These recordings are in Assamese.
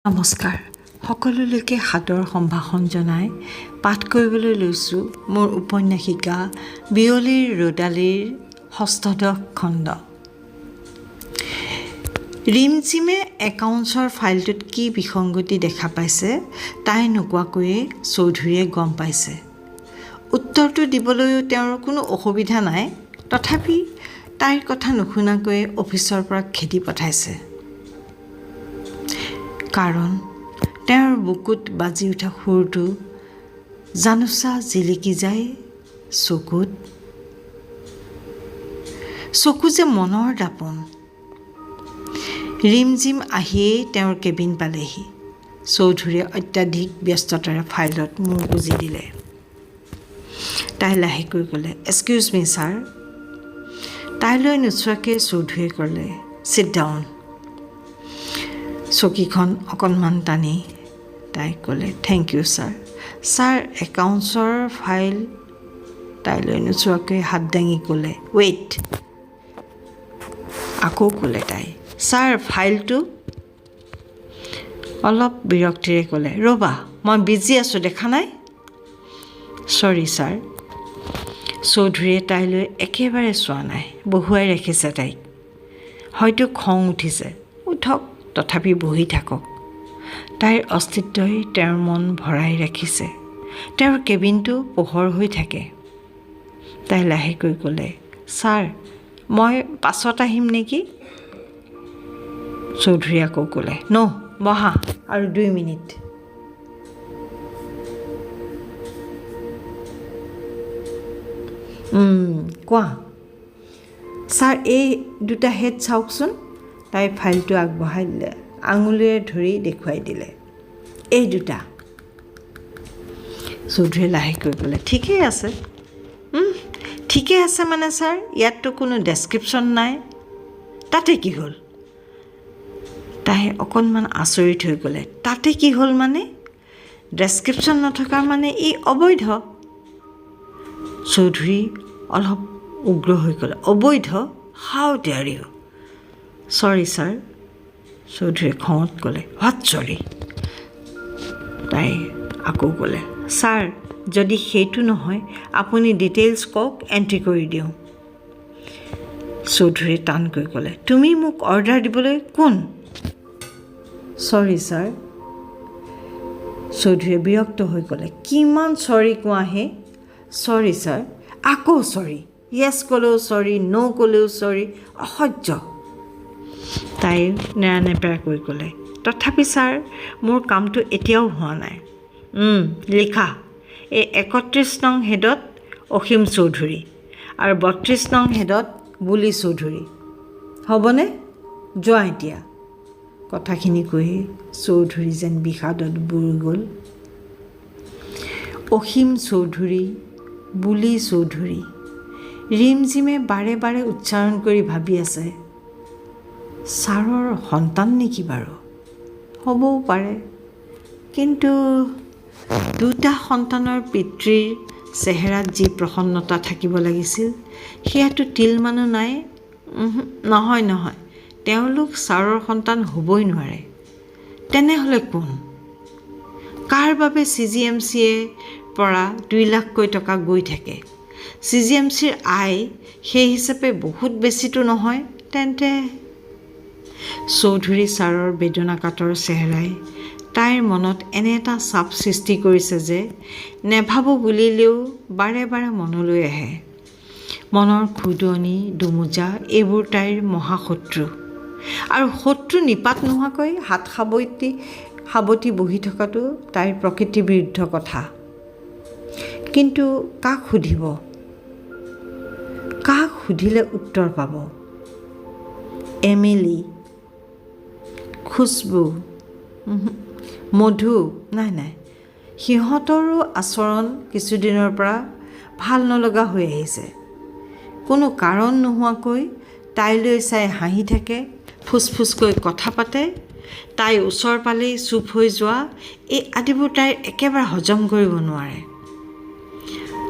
নমস্কাৰ সকলোলৈকে সাদৰ সম্ভাষণ জনাই পাঠ কৰিবলৈ লৈছোঁ মোৰ উপন্যাসিকা বিয়লিৰ ৰ'দালিৰ ৬ষ্ঠ খণ্ড। ৰিমঝিমে একাউণ্টছৰ ফাইলটোত কি বিসংগতি দেখা পাইছে তাই নোকোৱাকৈয়ে চৌধুৰীয়ে গম পাইছে। উত্তৰটো দিবলৈও তেওঁৰ কোনো অসুবিধা নাই, তথাপি তাইৰ কথা নুশুনাকৈয়ে অফিচৰ পৰা খেদি পঠাইছে। কাৰণ তেওঁৰ বুকুত বাজি উঠা সুৰটো জানোচা জিলিকি যায় চকু যে মনৰ দাপোন। ৰিমঝিম আহিয়েই তেওঁৰ কেবিন পালেহি। চৌধুৰীয়ে অত্যাধিক ব্যস্ততাৰে ফাইলত মূৰ গুজি দিলে। তাই লাহেকৈ ক'লে, এক্সকিউজ মি ছাৰ। তাইলৈ নোচোৱাকৈ চৌধুৰীয়ে ক'লে, চিট ডাউন। চকীখন অকণমান টানি তাই ক'লে, থেংক ইউ ছাৰ। ছাৰ একাউণ্টছৰ ফাইল। তাইলৈ নোচোৱাকৈ হাত দাঙি ক'লে, ৱেইট। আকৌ ক'লে তাই, ছাৰ ফাইলটো। অলপ বিৰক্তিৰে ক'লে, ৰ'বা মই বিজি আছোঁ, দেখা নাই। চৰি ছাৰ। চৌধুৰীয়ে তাইলৈ একেবাৰে চোৱা নাই, বহুৱাই ৰাখিছে তাইক। হয়তো খং উঠিছে, উঠক, তথাপি বহি থাকক। তাইৰ অস্তিত্বই তেওঁৰ মন ভৰাই ৰাখিছে। তেওঁৰ কেবিনটো পোহৰ হৈ থাকে। তাই লাহেকৈ ক'লে, ছাৰ মই পাছত আহিম নেকি। চৌধুৰীয়ে আকৌ ক'লে, ন' বহা আৰু 2 মিনিট। কোৱা ছাৰ, এই দুটা হেড চাওকচোন। তাই ফাইলটো আগবঢ়াই দিলে, আঙুলিৰে ধৰি দেখুৱাই দিলে, এই দুটা। চৌধুৰীয়ে লাহেকৈ ক'লে, ঠিকেই আছে। ঠিকে আছে মানে ছাৰ, ইয়াততো কোনো ডেছক্ৰিপশ্যন নাই, তাতে কি হ'ল। তাই অকণমান আচৰিত হৈ গ'লে, তাতে কি হ'ল মানে, ডেছক্ৰিপশ্যন নথকা মানে ই অবৈধ। চৌধুৰী অলপ উগ্ৰ হৈ গ'লে, অবৈধ? হাউ ডেয়াৰ ইউ। চৰি ছাৰ। চৌধুৰীয়ে খঙত ক'লে, হোৱাট চৰি। তাই আকৌ ক'লে, ছাৰ যদি সেইটো নহয় আপুনি ডিটেইলছ কওক, এণ্ট্ৰি কৰি দিওঁ। চৌধুৰীয়ে টানকৈ ক'লে, তুমি মোক অৰ্ডাৰ দিবলৈ কোন। চৰি ছাৰ। চৌধুৰীয়ে বিৰক্ত হৈ ক'লে, কিমান চৰি কোৱাহে। চৰি ছাৰ। আকৌ চৰি। য়েছ ক'লেও চৰি, ন' ক'লেও চৰি, অসহ্য। তাই নেৰানেপেৰাকৈ ক'লে, তথাপি ছাৰ মোৰ কামটো এতিয়াও হোৱা নাই। লিখা, এই 31 নং হেডত অসীম চৌধুৰী আৰু 32 নং হেডত বুলি চৌধুৰী। হ'বনে? যোৱা এতিয়া। কথাখিনি কৈয়ে চৌধুৰী যেন বিষাদত বুৰ গ'ল। অসীম চৌধুৰী, বুলি চৌধুৰী। ৰিমঝিমে বাৰে বাৰে উচ্চাৰণ কৰি ভাবি আছে, ছাৰৰ সন্তান নেকি বাৰু? হ'বও পাৰে, কিন্তু দুটা সন্তানৰ পিতৃৰ চেহেৰাত যি প্ৰসন্নতা থাকিব লাগিছিল সেয়াতো তিলমানো নাই। নহয়, তেওঁলোক ছাৰৰ সন্তান হ'বই নোৱাৰে। তেনেহ'লে কোন? কাৰ বাবে CGMCৰ পৰা 2 লাখকৈ টকা গৈ থাকে? CGMCৰ আয় সেই হিচাপে বহুত বেছিতো নহয়। তেন্তে চৌধুৰী ছাৰৰ বেদনাকাতৰ চেহেৰাই তাইৰ মনত এনে এটা চাপ সৃষ্টি কৰিছে যে নেভাবোঁ বুলিলেও বাৰে বাৰে মনলৈ আহে। মনৰ খুদনি, দোমোজা এইবোৰ তাইৰ মহাশত্ৰু, আৰু শত্ৰু নিপাত নোহোৱাকৈ হাত সাৱটি বহি থকাটো তাইৰ প্ৰকৃতিৰ বিৰুদ্ধ কথা। কিন্তু কাক সুধিব? কাক সুধিলে উত্তৰ পাব? এমিলি, খুচবু, মধু? নাই, সিহঁতৰো আচৰণ কিছুদিনৰ পৰা ভাল নলগা হৈ আহিছে। কোনো কাৰণ নোহোৱাকৈ তাইলৈ চাই হাঁহি থাকে, ফুচফুচকৈ কথা পাতে, তাই ওচৰ পালেই চুপ হৈ যোৱা, এই আদিবোৰ তাইৰ একেবাৰে হজম কৰিব নোৱাৰে।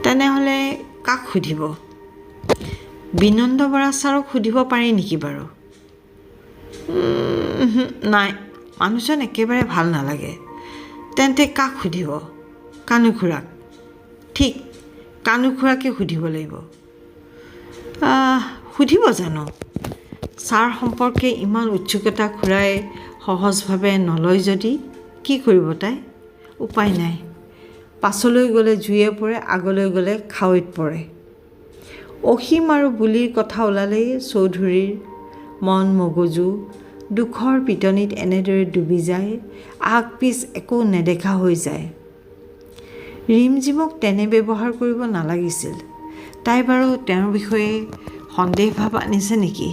তেনেহ'লে কাক সুধিব? বিনন্দ বৰা ছাৰক সুধিব পাৰি নেকি বাৰু? নাই, মানুহজন একেবাৰে ভাল নালাগে। তেন্তে কাক সুধিব? কানুখুৰাক। ঠিক, কানুখুৰাকে সুধিব লাগিব। সুধিব জানো? ছাৰ সম্পৰ্কে ইমান উৎসুকতা খুৰাই সহজভাৱে নলয় যদি কি কৰিব তাই? উপায় নাই। পাছলৈ গ'লে জুয়ে পৰে, আগলৈ গ'লে খাৱৈত পৰে। অসীম আৰু বুলিৰ কথা ওলালেই চৌধুৰীৰ মন মগজু দুখৰ পিটনিত এনেদৰে ডুবি যায়, আগ পিছ একো নেদেখা হৈ যায়। ৰিমজিমক তেনে ব্যৱহাৰ কৰিব নালাগিছিল। তাই বাৰু তেওঁৰ বিষয়ে সন্দেহ ভাৱ আনিছে নেকি?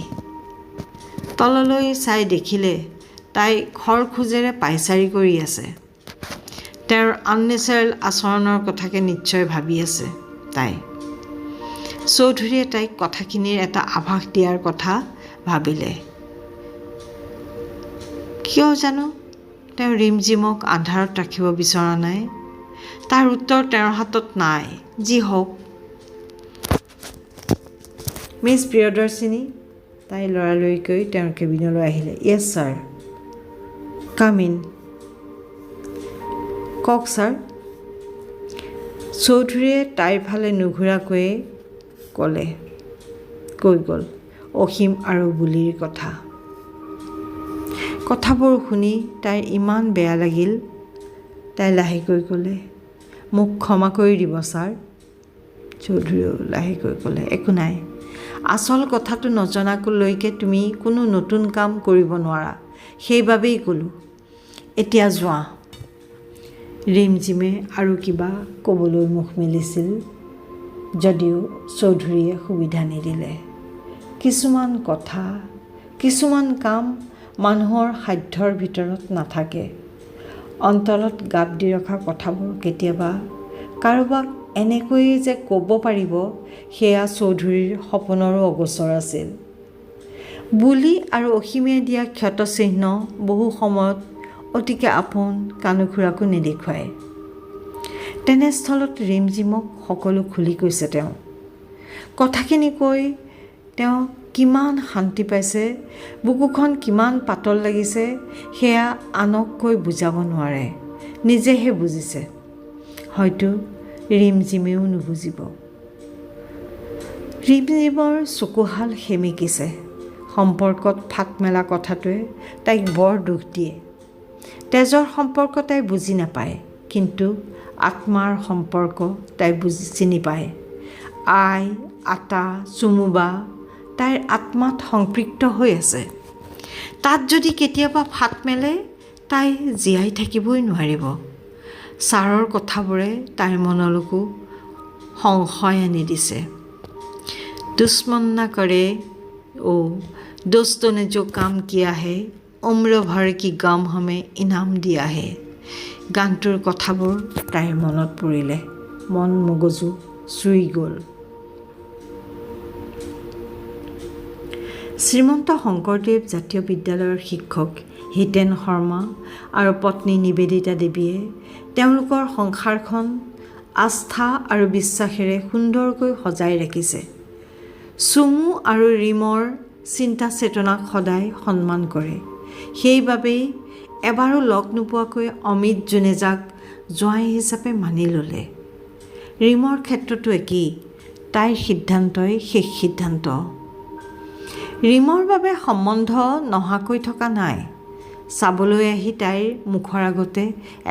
তললৈ চাই দেখিলে তাই খৰখোজেৰে পাইচাৰি কৰি আছে। তেওঁৰ আননেচাৰেল আচৰণৰ কথাকে নিশ্চয় ভাবি আছে তাই। চৌধুৰীয়ে তাইক কথাখিনিৰ এটা আভাস দিয়াৰ কথা ভাবিলে। কিয় জানো তেওঁ ৰিমজিমক আন্ধাৰত ৰাখিব বিচৰা নাই। তাৰ উত্তৰ তেওঁৰ হাতত নাই। যি হওক। মিছ প্ৰিয়দৰ্শিনী, তাই লৰালৰিকৈ তেওঁৰ কেবিনলৈ আহিলে। য়েছ ছাৰ। Come in. কওক ছাৰ। চৌধুৰীয়ে তাইৰ ফালে নুঘূৰাকৈয়ে কৈ গ'ল অসীম আৰু বুলিৰ কথা। কথাবোৰ শুনি তাইৰ ইমান বেয়া লাগিল। তাই লাহেকৈ ক'লে, মোক ক্ষমা কৰি দিব ছাৰ। চৌধুৰীয়েও লাহেকৈ ক'লে, একো নাই। আচল কথাটো নজনালৈকে তুমি কোনো নতুন কাম কৰিব নোৱাৰা, সেইবাবেই ক'লোঁ। এতিয়া যোৱা। ৰিমজিমে আৰু কিবা ক'বলৈ মুখ মেলিছিল যদিও চৌধুৰীয়ে সুবিধা নিদিলে। কিছুমান কথা, কিছুমান কাম মানুহৰ সাধ্যৰ ভিতৰত নাথাকে। অন্তৰত গাপ দি ৰখা কথাবোৰ কেতিয়াবা কাৰোবাক এনেকৈয়ে যে ক'ব পাৰিব, সেয়া চৌধুৰীৰ সপোনৰো অগোচৰ আছিল। বুলি আৰু অসীমে দিয়া ক্ষতচিহ্ন বহু সময়ত অতিকে আপোন কানুখুৰাকো নেদেখুৱায়। তেনেস্থলত ৰিমজিমক সকলো খুলি কৈছে তেওঁ। কথাখিনি কৈ তেওঁ কিমান শান্তি পাইছে, বুকুখন কিমান পাতল লাগিছে, সেয়া আনক কৈ বুজাব নোৱাৰে। নিজেহে বুজিছে। হয়তো ৰিমজিমেও নুবুজিব। ৰিমজিমৰ চকুহাল সেমেকিছে। সম্পৰ্কত ফাট মেলা কথাটোৱে তাইক বৰ দুখ দিয়ে। তেজৰ সম্পৰ্ক তাই বুজি নাপায়, কিন্তু আত্মাৰ সম্পৰ্ক তাই চিনি পায়। আই, আটা, চুমুবা তাইৰ আত্মাত সংপৃক্ত হৈ আছে। তাত যদি কেতিয়াবা ফাট মেলে, তাই জীয়াই থাকিবই নোৱাৰিব। ছাৰৰ কথাবোৰে তাইৰ মনলৈকো সংশয় আনি দিছে। দুশ্মন না কৰে অ दोस्तों ने जो काम किया है उम्र भर की गम हमें इनाम दिया है। গানটোৰ কথাবোৰ তাইৰ মনত পৰিলে। মন মগজু চুই গ'ল। শ্ৰীমন্ত শংকৰদেৱ জাতীয় বিদ্যালয়ৰ শিক্ষক হিতেন শৰ্মা আৰু পত্নী নিবেদিতা দেৱীয়ে তেওঁলোকৰ সংসাৰখন আস্থা আৰু বিশ্বাসেৰে সুন্দৰকৈ সজাই ৰাখিছে। চুমু আৰু ৰিমৰ চিন্তা চেতনাক সদায় সন্মান কৰে। সেইবাবেই এবাৰো লগ নোপোৱাকৈ অমিত জুনেজাক জোঁৱাই হিচাপে মানি ল'লে। ৰিমৰ ক্ষেত্ৰতো একেই। তাইৰ সিদ্ধান্তই শেষ সিদ্ধান্ত। ৰিমৰ বাবে সম্বন্ধ নহাকৈ থকা নাই। চাবলৈ আহি তাইৰ মুখৰ আগতে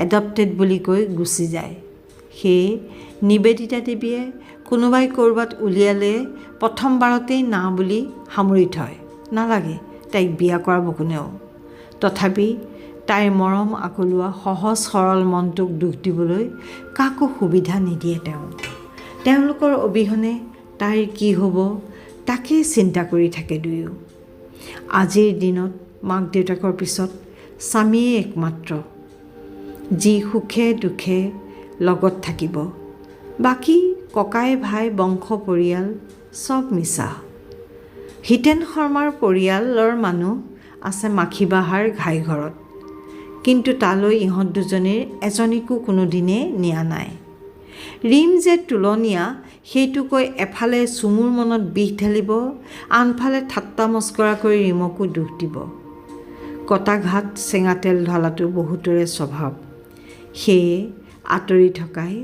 এডপ্টেড বুলি কৈ গুচি যায়। সেয়ে নিবেদিতা দেৱীয়ে কোনোবাই ক'ৰবাত উলিয়ালে প্ৰথমবাৰতেই না বুলি সামৰি থয়। নালাগে তাইক বিয়া কৰাব কোনেও। তথাপি তাইৰ মৰম আকলোৱা সহজ সৰল মনটোক দুখ দিবলৈ কাকো সুবিধা নিদিয়ে তেওঁ। তেওঁলোকৰ অবিহনে তাইৰ কি হ'ব তাকেই চিন্তা কৰি থাকে দুয়ো। আজিৰ দিনত মাক দেউতাকৰ পিছত স্বামীয়ে একমাত্ৰ, যি সুখে দুখে লগত থাকিব। বাকী ককাই ভাই বংশ পৰিয়াল চব মিছা। হিতেন শৰ্মাৰ পৰিয়ালৰ মানুহ আছে মাখিবাহাৰ ঘাইঘৰত, কিন্তু তালৈ ইহঁত দুজনীৰ এজনীকো কোনোদিনে নিয়া নাই। ৰিম যে তুলনীয়া সেইটো কৈ এফালে চুমুৰ মনত বিষ ঢালিব, আনফালে ঠাট্টা মস্কৰা কৰি ৰিমকো দুখ দিব। কটা ঘাট চেঙা তেল ঢলাটো বহুতৰে স্বভাৱ। সেয়ে আঁতৰি থকাই